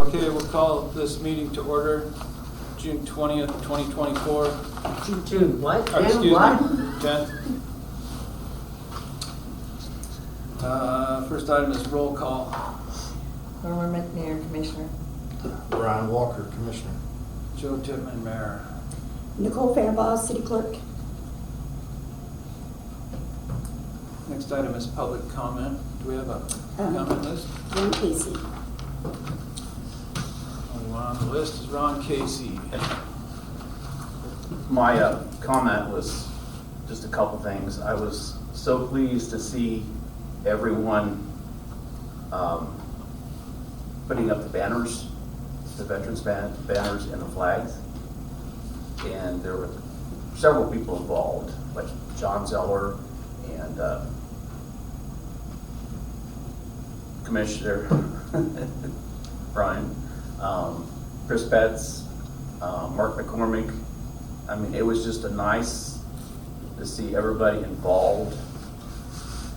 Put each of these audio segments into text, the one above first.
Okay, we'll call this meeting to order, June 20th, 2024. June what? Or, excuse me, What? 10th. First item is roll call. Norma McNair, Commissioner. Brian Walker, Commissioner. Joe Tippman, Mayor. Nicole Fairbaugh, City Clerk. Next item is public comment. Do we have a comment list? Ron Casey. Only one on the list is Ron Casey. My comment was just a couple things. I was so pleased to see everyone putting up the banners, the veterans banners and the flags. And there were several people involved, like John Zeller and Commissioner Brian, Chris Betts, Mark McCormick. I mean, it was just a nice to see everybody involved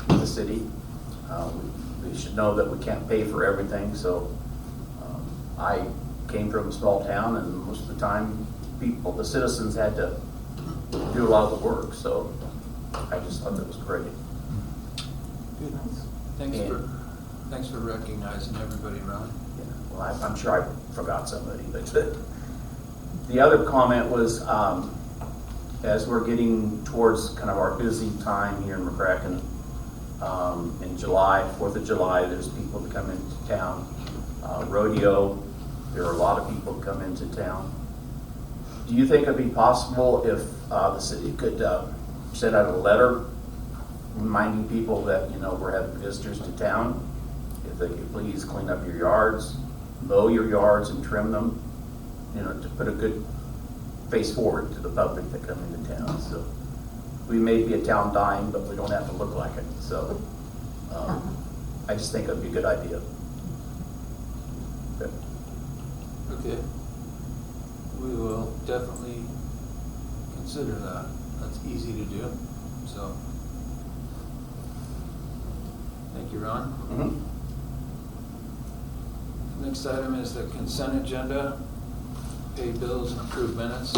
in the city. We should know that we can't pay for everything, so I came from a small town, and most of the time, the citizens had to do a lot of the work, so I just thought that was great. Good. Thanks for recognizing everybody, Ron. Yeah, well, I'm sure I forgot somebody, but the other comment was, as we're getting towards kind of our busy time here in McCracken, in July, 4th of July, there's people that come into town. Rodeo, there are a lot of people that come into town. Do you think it'd be possible if the city could send out a letter reminding people that, you know, we're having visitors to town? If they could please clean up your yards, mow your yards and trim them, you know, to put a good face forward to the public that come into town. So we may be a town dime, but we don't have to look like it. So I just think it'd be a good idea. Good. Okay. We will definitely consider that. That's easy to do, so. Thank you, Ron. Mm-hmm. Next item is the consent agenda, pay bills and approve minutes.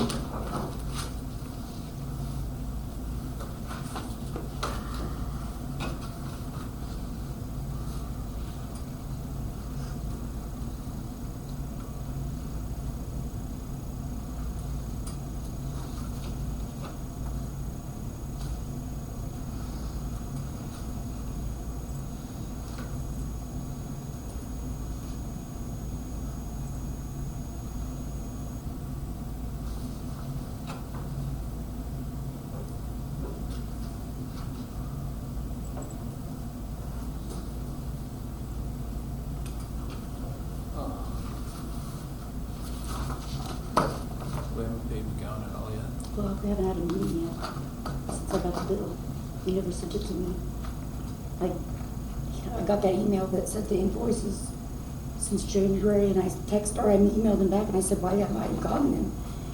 We haven't paid McGowan at all yet. Well, we haven't had a meeting yet since I got the bill. He never sent it to me. I got that email that said the invoices since January, and I emailed him back, and I said, why haven't I gotten them?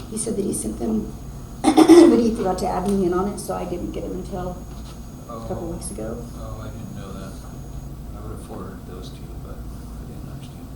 He said that he sent them, but he forgot to add me in on it, so I didn't get them until a couple weeks ago. Oh, I didn't know that. I would have forwarded those to you, but I didn't understand.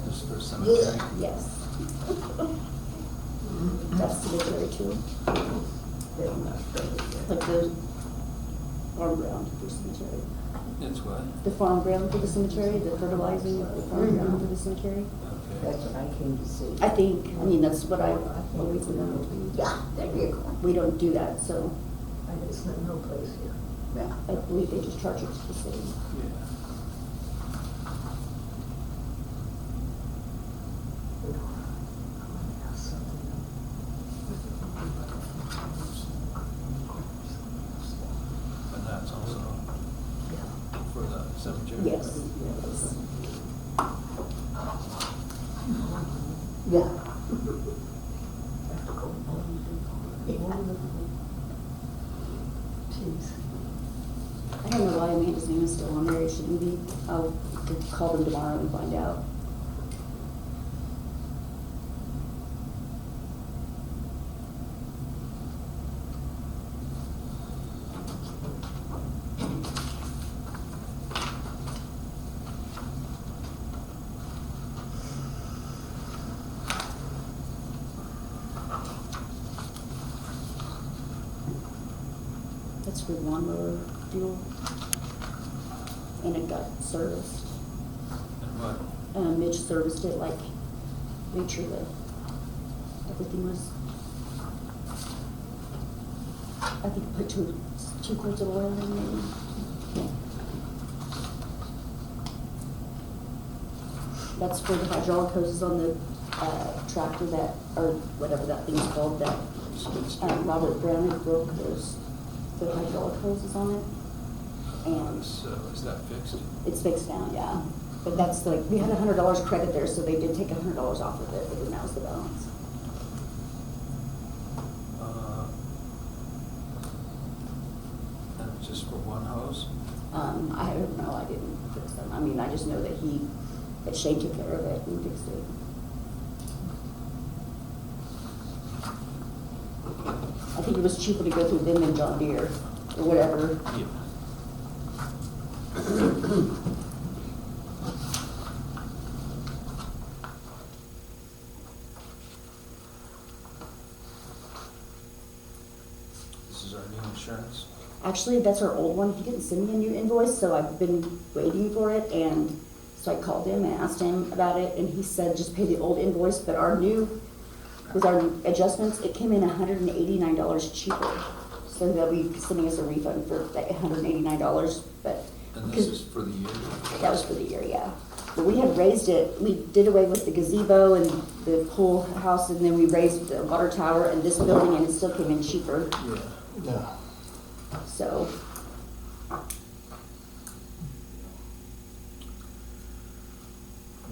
This is for cemetery. Yes. That's cemetery too. Like the farm ground for cemetery. It's what? The farm ground for the cemetery, the fertilizing of the farm ground for the cemetery. Okay. That's what I came to see. That's what I always remember. Yeah, there you go. We don't do that, so It's not no place here. yeah, I believe they just charge it to the city. Yeah. And that's also for the cemetery? Yes. Yeah. Jeez. I don't know why Amanda's name is still on there, it shouldn't be. I'll call them tomorrow and find out. That's for lawnmower fuel. And it got serviced. And what? Mitch serviced it, like, made sure that everything was, I think put two quarts of oil in maybe. That's for the hydraulic hoses on the, tractor that, or whatever that thing's called, that, Robert Brown had broke the hydraulic hoses on it. And So is that fixed? it's fixed now, yeah. But that's like, we had $100 credit there, so they did take $100 off of it, but then that was the balance. And it's just for one hose? I don't know, I didn't fix them. I mean, I just know that Shane took care of it and fixed it. I think it was cheaper to go through them than John Deere, or whatever. Yeah. This is our new insurance? Actually, that's our old one. He didn't send me a new invoice, so I've been waiting for it, and so I called him and asked him about it, and he said just pay the old invoice, but our new, with our adjustments, it came in $189 cheaper. So they'll be sending us a refund for like $189, but. And this because- is for the year? That was for the year, yeah. But we had raised it, we did away with the gazebo and the pool house, and then we raised the water tower and this building, and it still came in cheaper, Yeah. Yeah. so.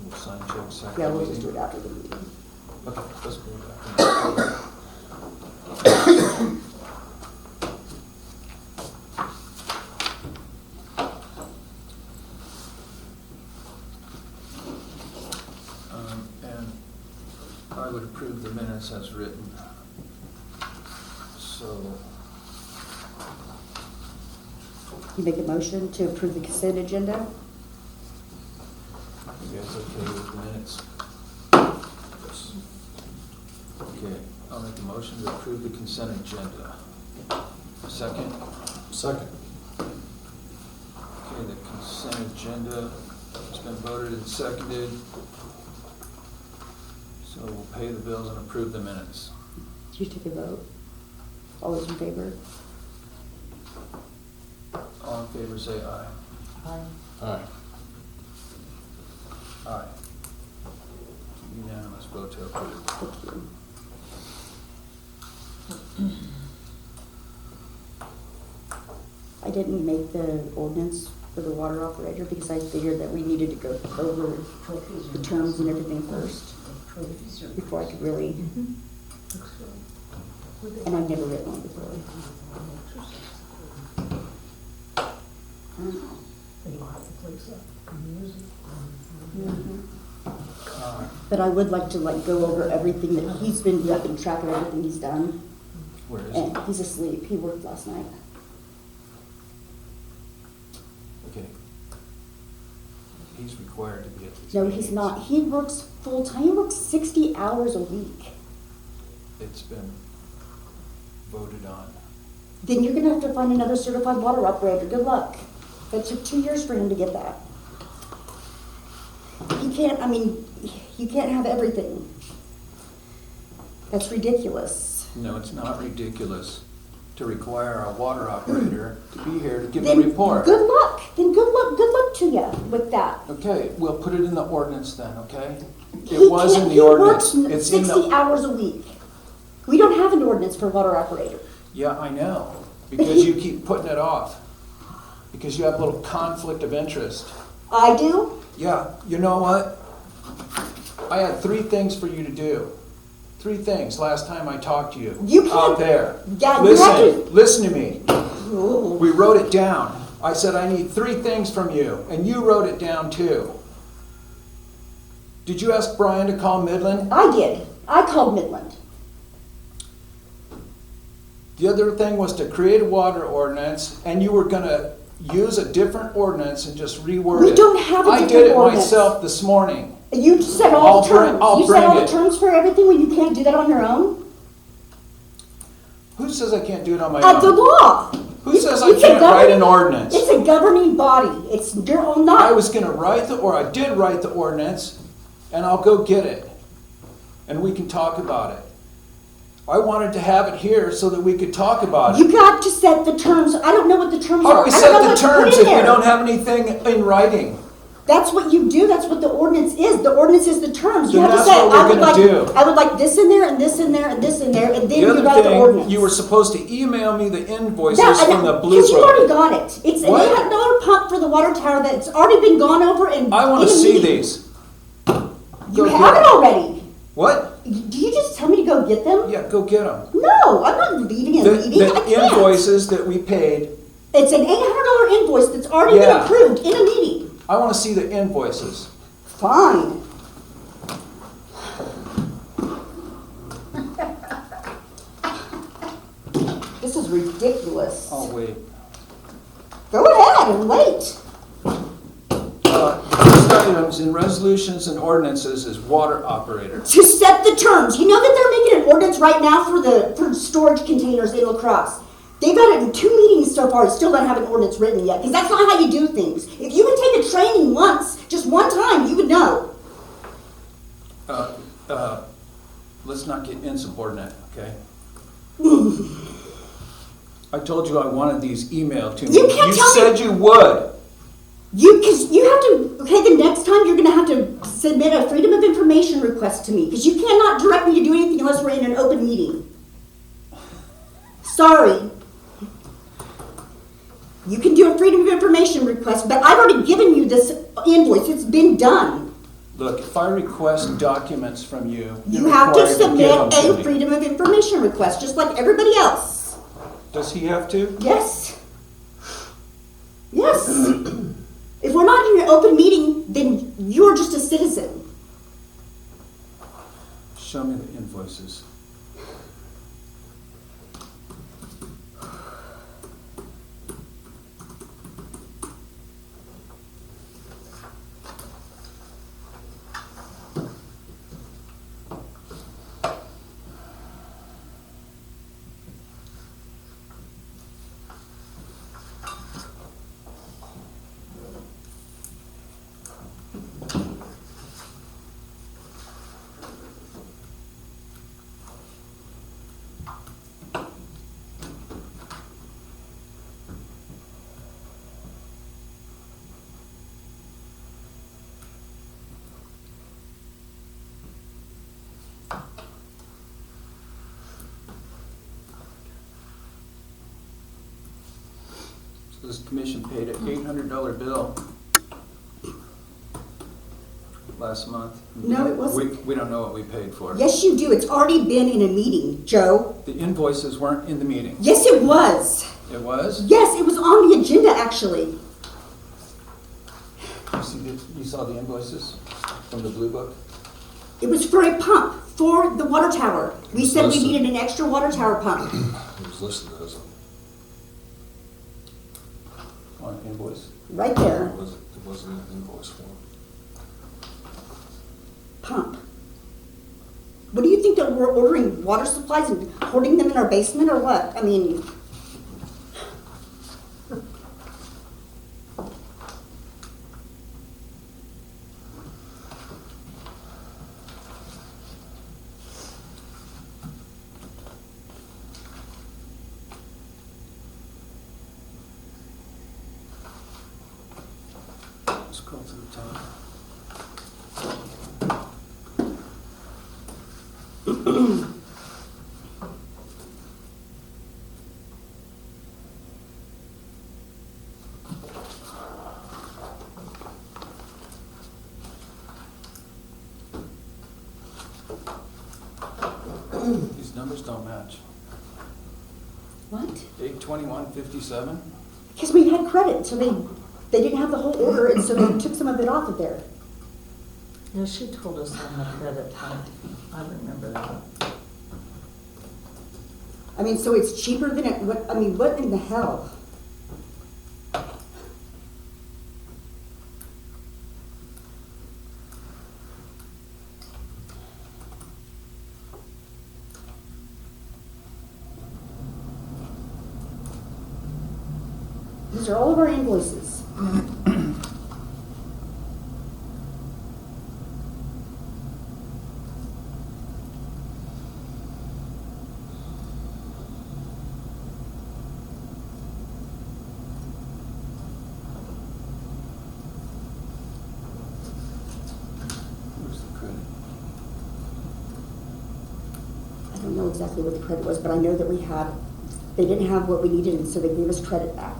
We'll sign checks after Yeah, the we'll just do meeting. it after the meeting. Okay, let's go back. And I would approve the minutes as written. So, You make a motion to approve the consent agenda? you guys okay with the minutes? Yes. Okay, I'll make a motion to approve the consent agenda. Second? Second. Okay, the consent agenda has been voted and seconded. So we'll pay the bills and approve the minutes. Did you take a vote? All those in favor? All in favor, say aye. Aye. Aye. Unanimous vote to approve. Thank you. I didn't make the ordinance for the water operator because I figured that we needed to go over the terms and everything first before I could really, and I've never written one before. They lock the place up, music. But I would like to go over everything that he's been keeping track of everything he's done. Where is And it? he's asleep. He worked last night. Okay. He's required to be at these No, meetings. he's not. He works full time. He works 60 hours a week. It's been voted on. Then you're gonna have to find another certified water operator. Good luck. That took 2 years for him to get that. He can't, I mean, you can't have everything. That's ridiculous. No, it's not ridiculous to require a water operator to be here to give a Then report. good luck. Then good luck to you with that. Okay, we'll put it in the ordinance then, okay? He It was in can't- the ordinance. He works It's in 60 the, hours a week. We don't have an ordinance for water operator. yeah, I know, because you keep putting it off. Because you have a little conflict of interest. I do. Yeah, you know what? I had 3 things for you to do. 3 things last time I talked to you. You can't- Out there. Yeah, you have to- Listen to me. Oh. We wrote it down. I said, I need 3 things from you, and you wrote it down too. Did you ask Brian to call Midland? I did. I called Midland. The other thing was to create a water ordinance, and you were gonna use a different ordinance and just reword it. We don't have a I different did it ordinance. myself this morning. You said all the terms. I'll You said all bring the it. terms for everything when you can't do that on your own? Who says I can't do it on my The own? law. Who says I It's a can't write an governing- ordinance? It's a governing body. It's your own, not. I was gonna I did write the ordinance, and I'll go get it. And we can talk about it. I wanted to have it here so that we could talk about it. You got to set the terms. I don't know what the terms How are. do we I don't set know the what to put terms in if we there. don't have anything in writing? That's what you do. That's what the ordinance is. The ordinance is the terms. You Then have to that's say, what we're I would gonna like, do. I would like this in there and this in there and this in there, and then The you other write the thing, ordinance. you were supposed to email me the invoices Yeah, from the Blue because you already Book. got it. It's an What? $800 pump for the water tower that's already been gone over and. I wanna in a see meeting. these. You Go have get it 'em. already. What? Do you just tell me to go get them? Yeah, go get them. No, I'm not leaving a meeting. I The can't. invoices that we paid, It's an $800 invoice that's already been Yeah. approved in a meeting. I wanna see the invoices. Fine. This is ridiculous. Oh, wait. Go ahead and wait. First items in resolutions and ordinances is water operator. To set the terms. You know that they're making an ordinance right now for storage containers in La Crosse. They've had it in 2 meetings so far, and still don't have an ordinance written yet, because that's not how you do things. If you would take a training once, just one time, you would know. Let's not get insubordinate, okay? I told you I wanted these emailed to me. You can't tell me- said you would. Because you have to, okay, the next time you're gonna have to submit a Freedom of Information request to me, because you cannot direct me to do anything unless we're in an open meeting. Sorry. You can do a Freedom of Information request, but I've already given you this invoice, it's been done. Look, if I request documents from you, You you're have to required submit give them to a me. Freedom of Information request, just like everybody else. Does he have to? Yes. Yes. If we're not in an open meeting, then you're just a citizen. Show me the invoices. So this commission paid an $800 bill last month. No, it wasn't. We don't know what we paid for. Yes, you do. It's already been in a meeting, Joe. The invoices weren't in the meeting. Yes, it was. It was? Yes, it was on the agenda, actually. You saw the invoices from the Blue Book? It was for a pump for the water tower. We said we Listen. needed an extra water tower pump. It was listed as On invoice? Right there. it wasn't an invoice form. Pump. What do you think, that we're ordering water supplies and hoarding them in our basement or what? I mean, Scroll to the top. numbers don't match. What? 8/21/57? Because we had credit, so they didn't have the whole order, and so they took some of it off of there. Yeah, she told us on the credit card. I remember that. I mean, so it's cheaper than it, what in the hell? These are all of our invoices. Where's the credit? I don't know exactly what the credit was, but I know that they didn't have what we needed, and so they gave us credit back.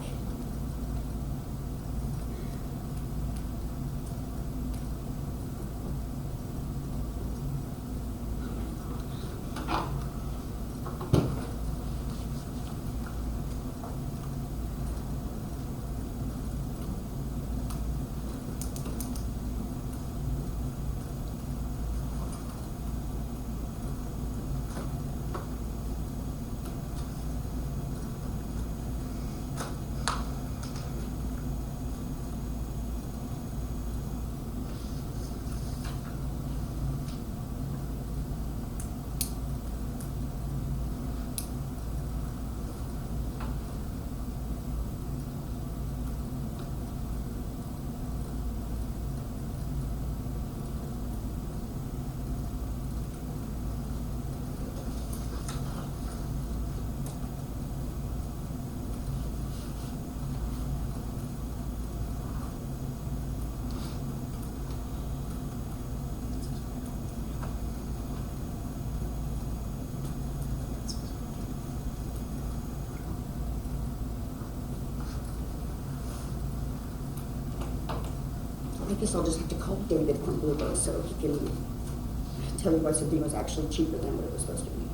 I guess I'll just have to call David from Bluebird so he can tell you why something was actually cheaper than what it was supposed to be.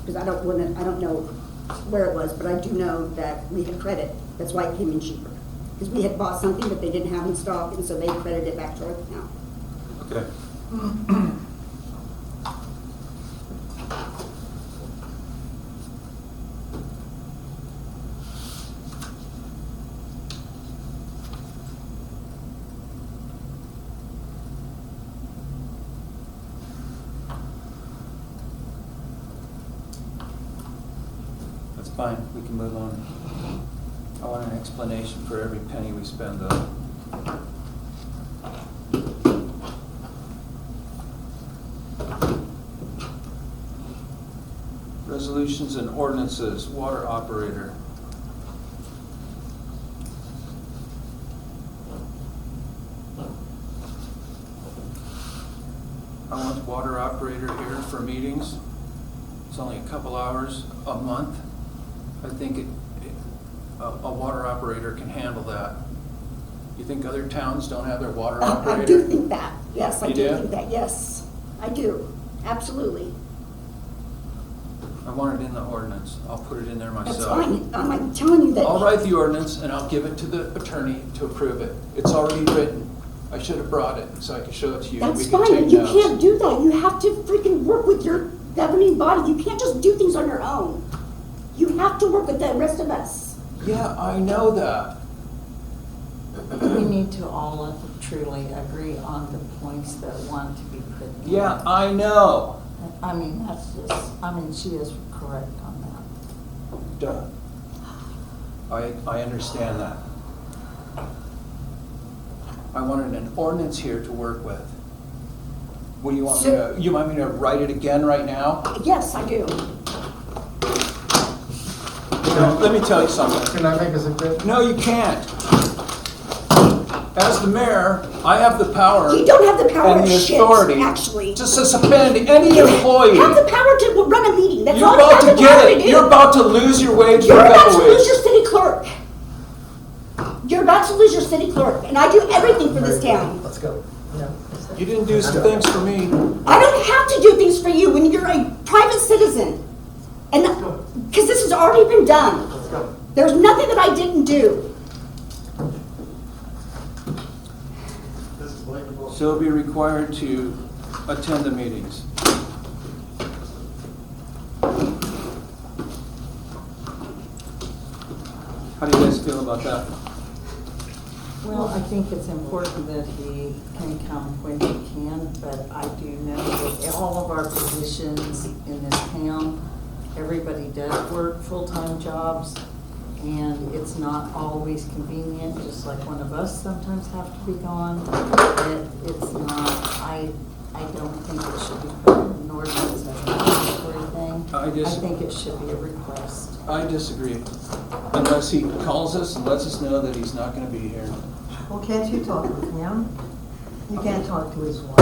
Because I don't know where it was, but I do know that we had credit. That's why it came in cheaper. Because we had bought something that they didn't have in stock, and so they credited it back to our account. Okay. That's fine, we can move on. I want an explanation for every penny we spend though. Resolutions and ordinances, water operator. I want water operator here for meetings. It's only a couple hours a month. I think a water operator can handle that. You think other towns don't have their water operator? I do think that. Yes, I You do do? think that. Yes, I do. Absolutely. I want it in the ordinance. I'll put it in there That's myself. fine. I'm telling you that. I'll write the ordinance and I'll give it to the attorney to approve it. It's already written. I should have brought it so I could show it to you and we That's could fine, take but you notes. can't do that. You have to freaking work with your governing body. You can't just do things on your own. You have to work with the rest of us. Yeah, I know that. We need to all truly agree on the points that want to be put in. Yeah, I know. I mean, she is correct on that. Duh. I understand that. I wanted an ordinance here to work with. What do you want me to, you want me to write it again right now? Yes, I do. Let me tell you something. Can I make a suggestion? No, you can't. As the mayor, I have the power You don't have the power and of the shit, authority actually. to suspend any You employee. have the power to run a meeting. That's You're all you about have to the power get to it. do. You're about to lose your wage for You're a about couple to lose weeks. your city clerk. You're about to lose your city clerk, and I do everything for this town. Let's go. Yeah. You didn't do some things for me. I don't have to do things for you when you're a private citizen. And, because this has already been done. Let's go. There's nothing that I didn't do. This is Blake LeBeau. So you'll be required to attend the meetings. How do you guys feel about that? Well, I think it's important that he can come when he can, but I do know that all of our positions in this town, everybody does work full-time jobs, and it's not always convenient, just like one of us sometimes have to be gone. It's not, I don't think it should be put in an ordinance as a mandatory thing. I think it should be a request. I disagree. Unless he calls us and lets us know that he's not gonna be here. Well, can't you talk with him? You can't talk to his wife.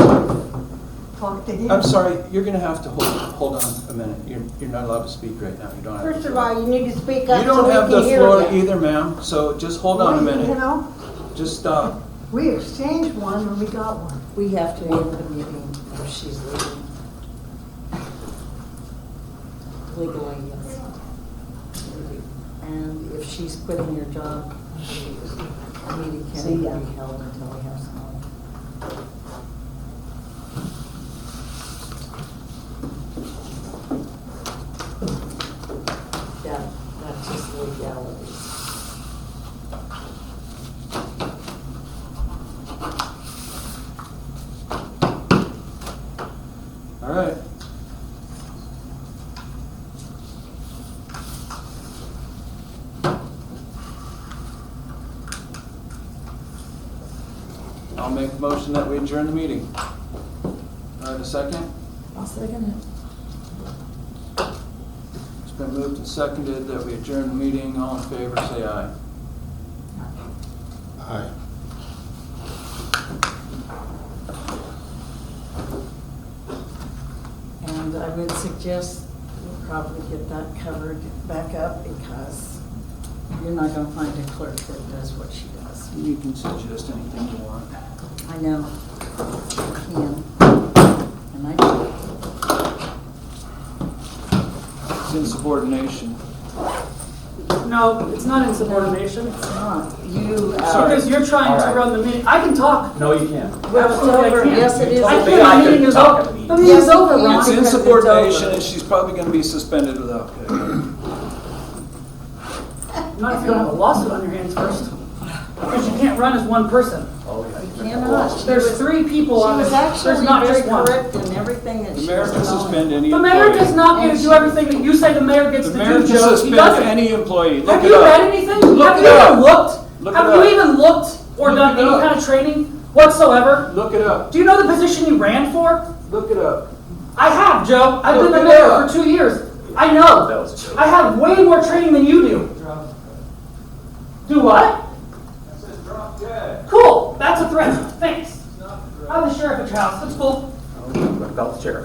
Talk to him. I'm sorry, you're gonna have to hold on a minute. You're not allowed to speak right now. You don't have. First of all, you need to speak up You so don't we have can the hear floor you. either, ma'am, so just hold on a Well, minute. You know, Just stop. we exchanged one when we got one. We have to end the meeting if she's leaving. Legally, yes. And if she's quitting your job, the meeting See can't be ya. held until we have someone. Yeah, that's just legalities. All right. I'll make a motion that we adjourn the meeting. All right, a second? I'll second it. It's been moved and seconded that we adjourn the meeting. All in favor, say aye. Aye. And I would suggest we probably get that covered back up because you're not gonna find a clerk that does what she does. You can suggest anything you want. I know, I can, and I do. It's insubordination. No, it's not insubordination. It's not, you, Because you're trying to run the meeting. I can talk. No, you can't. Absolutely, I can. Yes, it is. I They can, like the meeting to is talk at over. the The meeting. meeting's Yes, over, Ron. It's because it's insubordination over. and she's probably gonna be suspended without pay. Not if you don't have a lawsuit on your hands first. Because you can't run as one person. Oh, yeah. You cannot. She There's was- three people She on was this. There's actually not very just one. correct in everything that The she mayor was can doing. suspend any The employee. mayor does not get to do everything that you say the mayor gets The to mayor do, can Joe. He suspend doesn't. any employee. Look Have it you up. read anything? Look Have it you up. even looked? Look it Have you up. even looked or Look done it any up. kind of training whatsoever? Look it up. Do you know the position you ran for? Look it up. I have, Joe. I've been Look the it mayor up. for 2 years. I That know. was a joke. I have way more training than you do. Do what? Cool. That's a threat. Thanks. I'm the sheriff at your house. That's cool. Belt chair.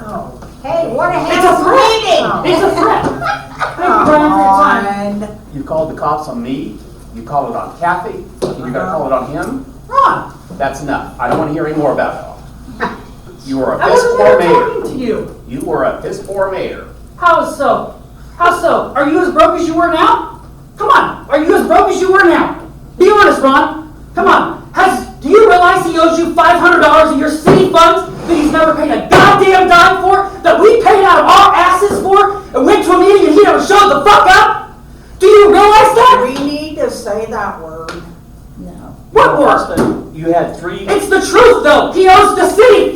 Hey, what a It's a hell threat. meeting! It's a threat. Thank you, Brian, for your time. And You called the cops on me, you called it on Kathy, you're gonna call it on him? Ron, That's enough. I don't wanna hear any more about it. You were a I piss wasn't poor even talking mayor. to you. You were a piss poor mayor. How so? How so? Are you as broke as you were now? Come on. Are you as broke as you were now? Be honest, Ron. Come on. Do you realize he owes you $500 of your city funds that he's never paid a goddamn dime for, that we paid out of our asses for, and went to a meeting and he never showed the fuck up? Do you realize that? we need to say that word. No. What word? You had three. It's the truth, though. He owes the city